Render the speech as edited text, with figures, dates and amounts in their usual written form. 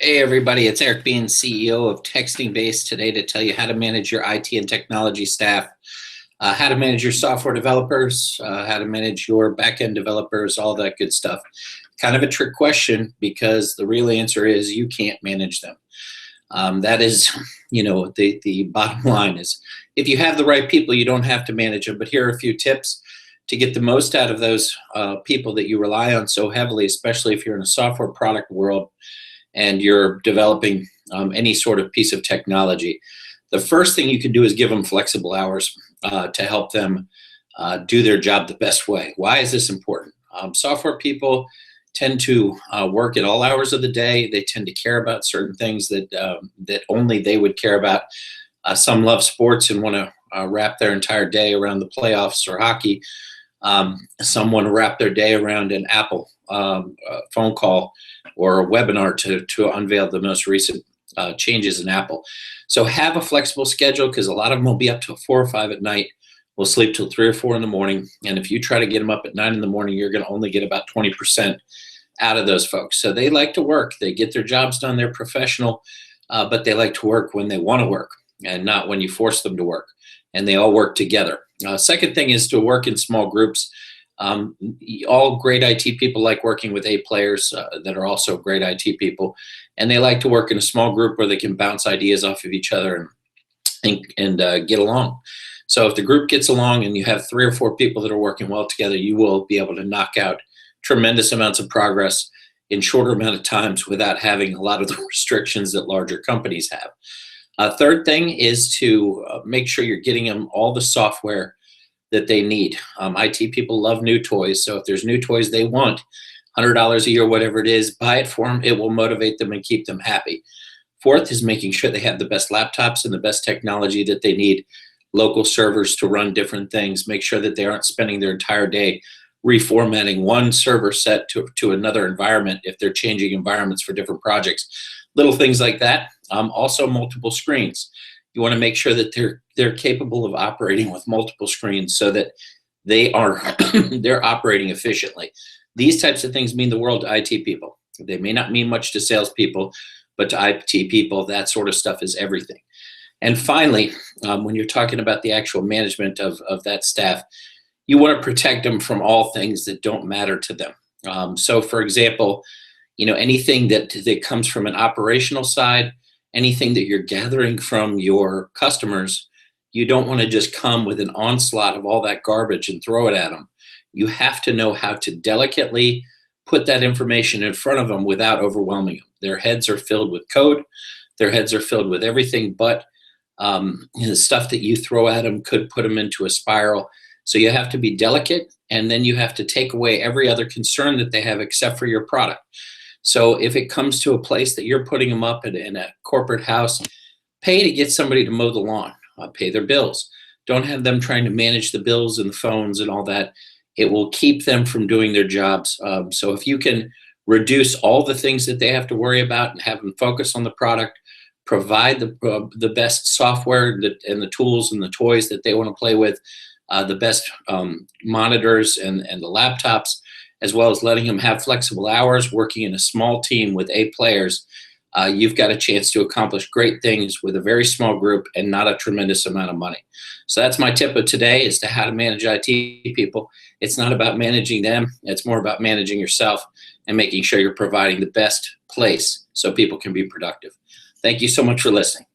Hey everybody, it's Eric Bean, CEO of Texting Base, today to tell you how to manage your IT and technology staff, how to manage your software developers, how to manage your backend developers, all that good stuff. Kind of a trick question because the real answer is you can't manage them. That is, the bottom line is if you have the right people, you don't have to manage them. But here are a few tips to get the most out of those people that you rely on so heavily, especially if you're in a software product world and you're developing any sort of piece of technology. The first thing you can do is give them flexible hours to help them do their job the best way. Why is this important? Software people tend to work at all hours of the day. They tend to care about certain things that only they would care about. Some love sports and want to wrap their entire day around the playoffs or hockey. Some want to wrap their day around an Apple phone call or a webinar to unveil the most recent changes in Apple. So have a flexible schedule because a lot of them will be up till 4 or 5 at night. Will sleep till 3 or 4 in the morning. And if you try to get them up at 9 in the morning, you're going to only get about 20% out of those folks. So they like to work. They get their jobs done. They're professional, but they like to work when they want to work and not when you force them to work. And they all work together. Second thing is to work in small groups. All great IT people like working with A players that are also great IT people, and they like to work in a small group where they can bounce ideas off of each other and get along. So if the group gets along and you have 3 or 4 people that are working well together, you will be able to knock out tremendous amounts of progress in shorter amount of times without having a lot of the restrictions that larger companies have. Third thing is to make sure you're getting them all the software that they need. IT people love new toys, so if there's new toys they want, $100 a year, whatever it is, buy it for them. It will motivate them and keep them happy. Fourth is making sure they have the best laptops and the best technology that they need, local servers to run different things, make sure that they aren't spending their entire day reformatting one server set to another environment if they're changing environments for different projects. Little things like that. Also multiple screens. You want to make sure that they're capable of operating with multiple screens so that they're operating efficiently. These types of things mean the world to IT people. They may not mean much to salespeople, but to IT people, that sort of stuff is everything. And finally, when you're talking about the actual management of that staff, you want to protect them from all things that don't matter to them. So for example, anything that comes from an operational side, anything that you're gathering from your customers, you don't want to just come with an onslaught of all that garbage and throw it at them. You have to know how to delicately put that information in front of them without overwhelming them. Their heads are filled with code. Their heads are filled with everything but the stuff that you throw at them could put them into a spiral. So you have to be delicate, and then you have to take away every other concern that they have except for your product. So if it comes to a place that you're putting them up in a corporate house, pay to get somebody to mow the lawn, pay their bills. Don't have them trying to manage the bills and the phones and all that. It will keep them from doing their jobs. So if you can reduce all the things that they have to worry about and have them focus on the product, provide the best software and the tools and the toys that they want to play with, the best monitors and the laptops, as well as letting them have flexible hours, working in a small team with A players, you've got a chance to accomplish great things with a very small group and not a tremendous amount of money. So that's my tip of today as to how to manage IT people. It's not about managing them. It's more about managing yourself and making sure you're providing the best place so people can be productive. Thank you so much for listening.